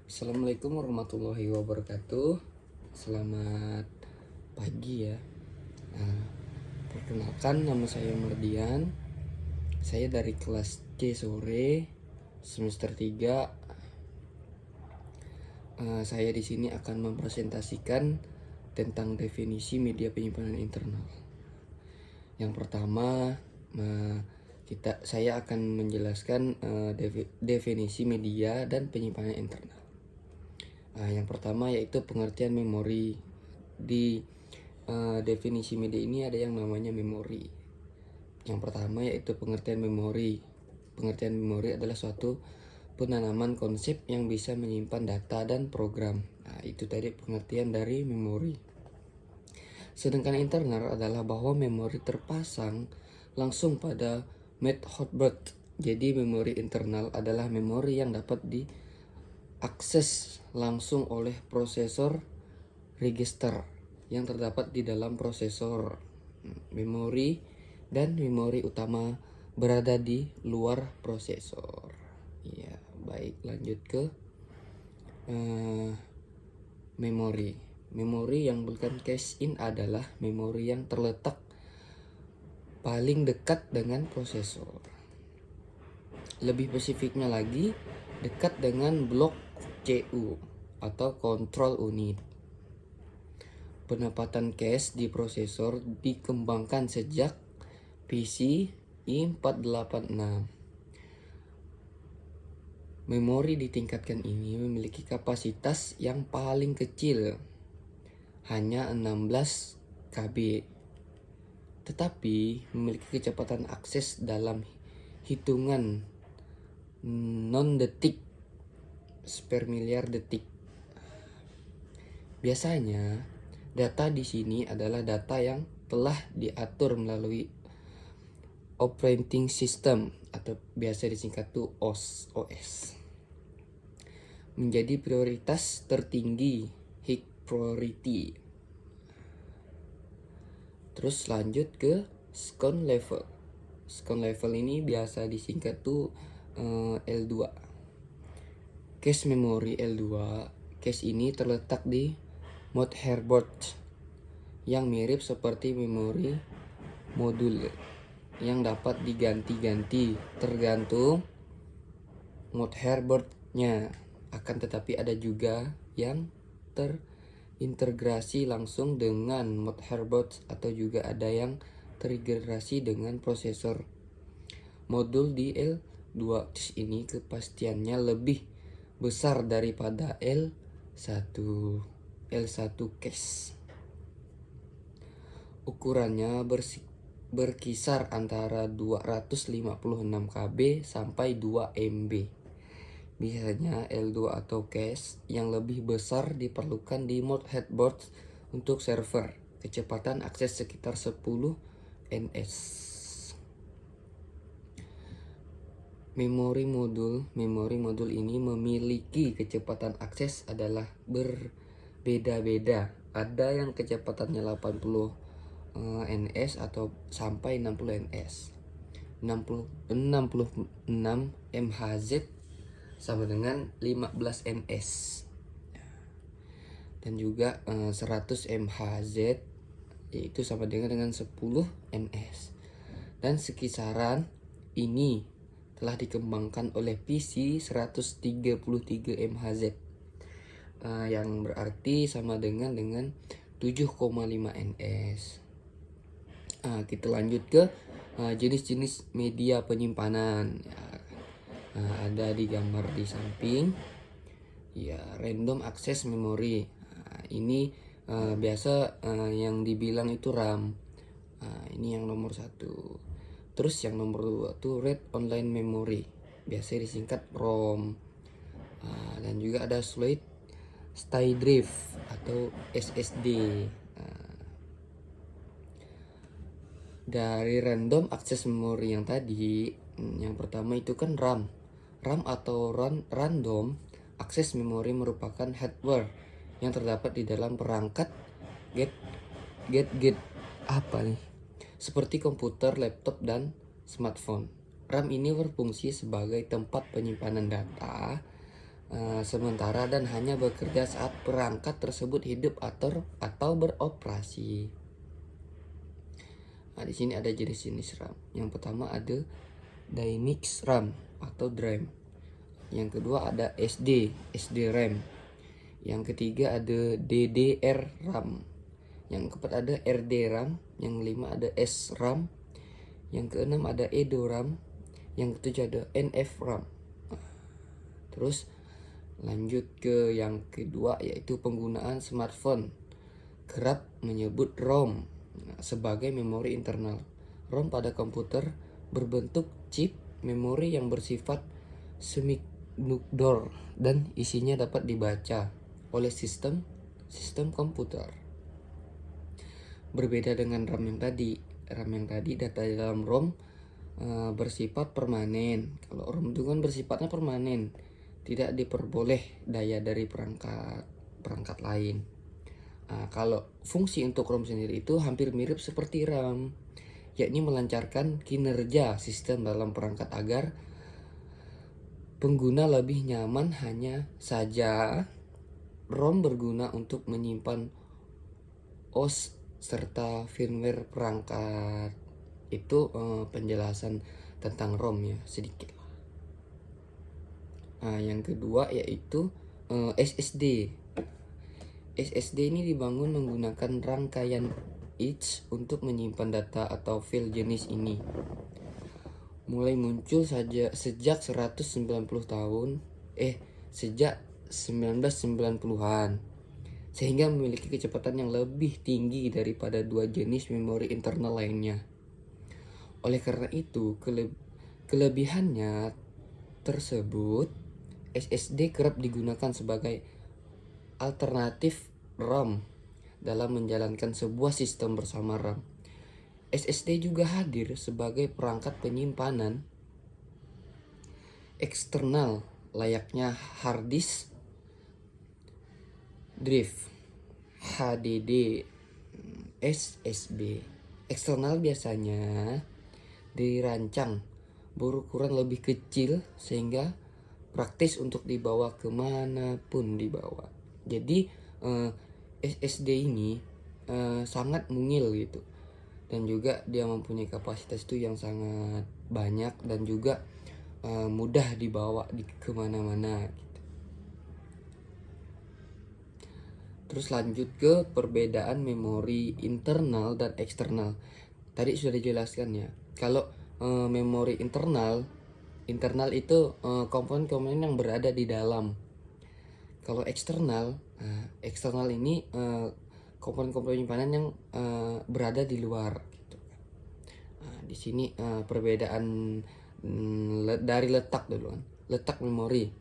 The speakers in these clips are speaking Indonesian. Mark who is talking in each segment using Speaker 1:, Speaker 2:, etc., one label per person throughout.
Speaker 1: Assalamualaikum warahmatullahi wabarakatuh. Selamat pagi ya. Nah, perkenalkan nama saya Mardian. Saya dari kelas C sore semester 3. Saya di sini akan mempresentasikan tentang definisi media penyimpanan internal. Yang pertama, saya akan menjelaskan definisi media dan penyimpanan internal. Yang pertama yaitu pengertian memori. Di definisi media ini ada yang namanya memori. Yang pertama yaitu pengertian memori. Pengertian memori adalah suatu penanaman konsep yang bisa menyimpan data dan program. Itu tadi pengertian dari memori. Sedangkan internal adalah bahwa memori terpasang langsung pada motherboard. Jadi memori internal adalah memori yang dapat diakses langsung oleh prosesor register yang terdapat di dalam prosesor. Memori dan memori utama berada di luar prosesor. Ya, baik, lanjut ke memori. Memori yang bukan cache in adalah memori yang terletak paling dekat dengan prosesor. Lebih spesifiknya lagi, dekat dengan blok CU atau control unit. Penempatan cache di prosesor dikembangkan sejak PC i486. Memori ditingkatkan ini memiliki kapasitas yang paling kecil, hanya 16 KB, tetapi memiliki kecepatan akses dalam hitungan non-detik per miliar detik. Biasanya data di sini adalah data yang telah diatur melalui operating system atau biasa disingkat tuh OS. Menjadi prioritas tertinggi, high priority. Terus lanjut ke second level. Second level ini biasa disingkat tuh L2. Cache memori L2. Cache ini terletak di motherboard yang mirip seperti memori modul yang dapat diganti-ganti tergantung motherboardnya. Akan tetapi ada juga yang terintegrasi langsung dengan motherboard atau juga ada yang terintegrasi dengan prosesor. Modul di L2 ini kepastiannya lebih besar daripada L1 cache. Ukurannya berkisar antara 256 KB sampai 2 MB. Biasanya L2 atau cache yang lebih besar diperlukan di motherboard untuk server. Kecepatan akses sekitar 10 ns. Memori modul ini memiliki kecepatan akses adalah berbeda-beda. Ada yang kecepatannya 80 ns atau sampai 60 ns. 66 MHz sama dengan 15 ns. Dan juga 100 MHz yaitu sama dengan 10 ns. Dan sekisaran ini telah dikembangkan oleh PC 133 MHz. Yang berarti sama dengan 7,5 ns. Kita lanjut ke jenis-jenis media penyimpanan. Ada di gambar di samping. Ya, random access memory. Ini biasa yang dibilang itu RAM. Ini yang nomor 1. Terus yang nomor 2 tuh read online memory. Biasa disingkat ROM. Dan juga ada solid state drive atau SSD. Dari random access memory yang tadi, yang pertama itu kan RAM. RAM atau random access memory merupakan hardware yang terdapat di dalam perangkat gadget apa nih? Seperti komputer, laptop, dan smartphone. RAM ini berfungsi sebagai tempat penyimpanan data sementara dan hanya bekerja saat perangkat tersebut hidup atau beroperasi. Nah, di sini ada jenis-jenis RAM. Yang pertama ada Dynamic RAM atau DRAM. Yang kedua ada SD RAM. Yang ketiga ada DDR RAM. Yang keempat ada RD RAM. Yang kelima ada SRAM. Yang keenam ada EDO RAM. Yang ketujuh ada NF RAM. Terus lanjut ke yang kedua, yaitu penggunaan smartphone kerap menyebut ROM sebagai memori internal. ROM pada komputer berbentuk chip memori yang bersifat semiconductor dan isinya dapat dibaca oleh sistem komputer. Berbeda dengan RAM yang tadi data di dalam ROM bersifat permanen. Kalau ROM itu kan bersifatnya permanen, tidak diperboleh daya dari perangkat lain. Kalau fungsi untuk ROM sendiri itu hampir mirip seperti RAM, yakni melancarkan kinerja sistem dalam perangkat agar pengguna lebih nyaman. Hanya saja ROM berguna untuk menyimpan OS serta firmware perangkat. Itu penjelasan tentang ROM ya, sedikit. Yang kedua yaitu SSD. SSD ini dibangun menggunakan rangkaian etch untuk menyimpan data atau file jenis ini. Mulai muncul sejak 1990-an, sehingga memiliki kecepatan yang lebih tinggi daripada dua jenis memori internal lainnya. Oleh karena itu, kelebihannya tersebut, SSD kerap digunakan sebagai alternatif RAM dalam menjalankan sebuah sistem bersama RAM. SSD juga hadir sebagai perangkat penyimpanan eksternal layaknya hard disk drive, HDD, SSD. Eksternal biasanya dirancang berukuran lebih kecil sehingga praktis untuk dibawa kemanapun dibawa. Jadi SSD ini sangat mungil gitu, dan juga dia mempunyai kapasitas itu yang sangat banyak dan juga mudah dibawa kemana-mana gitu. Terus lanjut ke perbedaan memori internal dan eksternal. Tadi sudah dijelaskan ya. Kalau memori internal itu komponen-komponen yang berada di dalam. Kalau eksternal ini komponen-komponen penyimpanan yang berada di luar. Gitu. Di sini perbedaan dari letak dulu kan. Letak memori.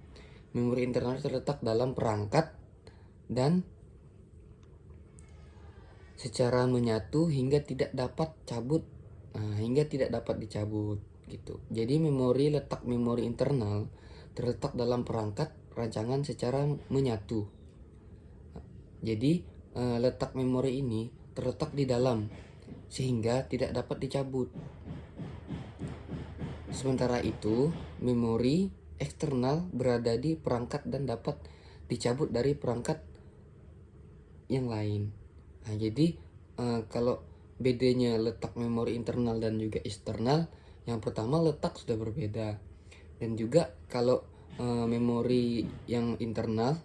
Speaker 1: Memori internal terletak dalam perangkat dan secara menyatu hingga tidak dapat dicabut gitu. Jadi letak memori internal terletak dalam perangkat rancangan secara menyatu. Jadi letak memori ini terletak di dalam sehingga tidak dapat dicabut. Sementara itu, memori eksternal berada di perangkat dan dapat dicabut dari perangkat yang lain. Jadi kalau bedanya letak memori internal dan juga eksternal, yang pertama letak sudah berbeda, dan juga kalau memori yang internal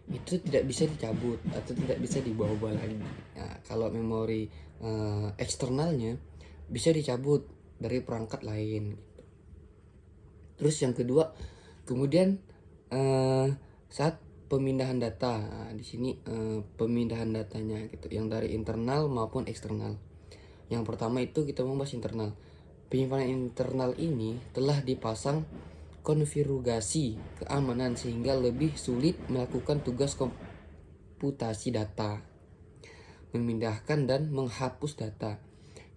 Speaker 1: itu tidak bisa dicabut atau tidak bisa dibawa lagi. Kalau memori eksternalnya bisa dicabut dari perangkat lain. Terus yang kedua, kemudian saat pemindahan data, di sini pemindahan datanya gitu, yang dari internal maupun eksternal. Yang pertama itu kita membahas internal. Penyimpanan internal ini telah dipasang konfigurasi keamanan sehingga lebih sulit melakukan tugas komputasi data, memindahkan dan menghapus data.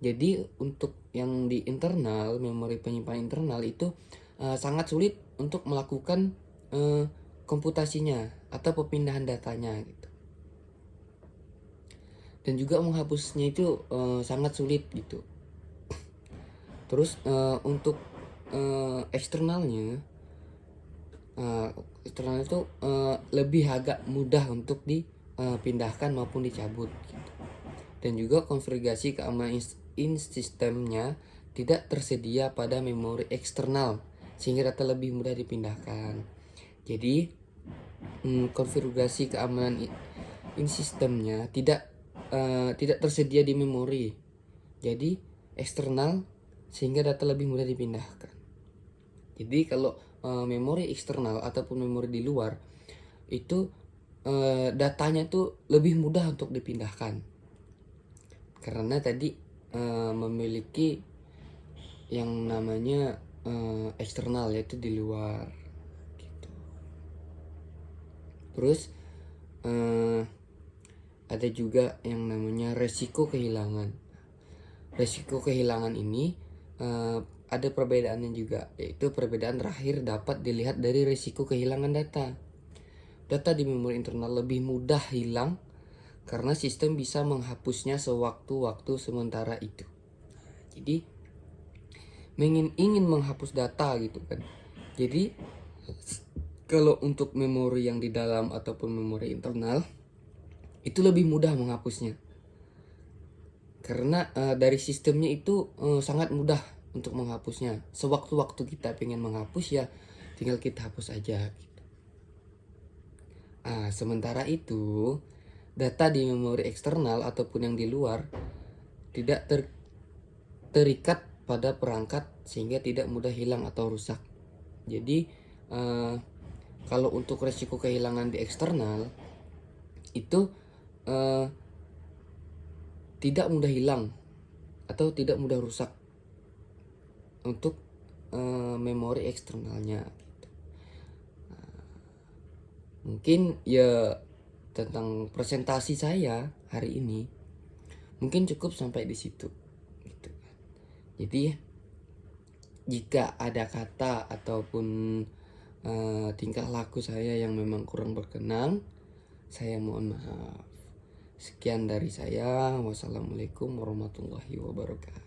Speaker 1: Jadi untuk yang di internal, memori penyimpanan internal itu sangat sulit untuk melakukan komputasinya atau pemindahan datanya gitu. Dan juga menghapusnya itu sangat sulit gitu. Terus untuk eksternalnya, eksternal itu lebih agak mudah untuk dipindahkan maupun dicabut gitu. Dan juga konfigurasi keamanan sistemnya tidak tersedia pada memori eksternal sehingga data lebih mudah dipindahkan. Jadi konfigurasi keamanan sistemnya tidak tersedia di memori, jadi eksternal sehingga data lebih mudah dipindahkan. Jadi kalau memori eksternal ataupun memori di luar itu datanya tuh lebih mudah untuk dipindahkan karena tadi memiliki yang namanya eksternal, yaitu di luar gitu. Terus ada juga yang namanya resiko kehilangan. Resiko kehilangan ini ada perbedaannya juga, yaitu perbedaan terakhir dapat dilihat dari resiko kehilangan data. Data di memori internal lebih mudah hilang karena sistem bisa menghapusnya sewaktu-waktu sementara itu. Jadi ingin menghapus data gitu kan. Jadi kalau untuk memori yang di dalam ataupun memori internal itu lebih mudah menghapusnya. Karena dari sistemnya itu sangat mudah untuk menghapusnya. Sewaktu-waktu kita pengen menghapus ya tinggal kita hapus aja gitu. Sementara itu data di memori eksternal ataupun yang di luar tidak terikat pada perangkat sehingga tidak mudah hilang atau rusak. Jadi kalau untuk resiko kehilangan di eksternal itu tidak mudah hilang atau tidak mudah rusak untuk memori eksternalnya gitu. Mungkin ya tentang presentasi saya hari ini mungkin cukup sampai di situ gitu. Jadi jika ada kata ataupun tingkah laku saya yang memang kurang berkenan, saya mohon maaf. Sekian dari saya. Wassalamualaikum warahmatullahi wabarakatuh.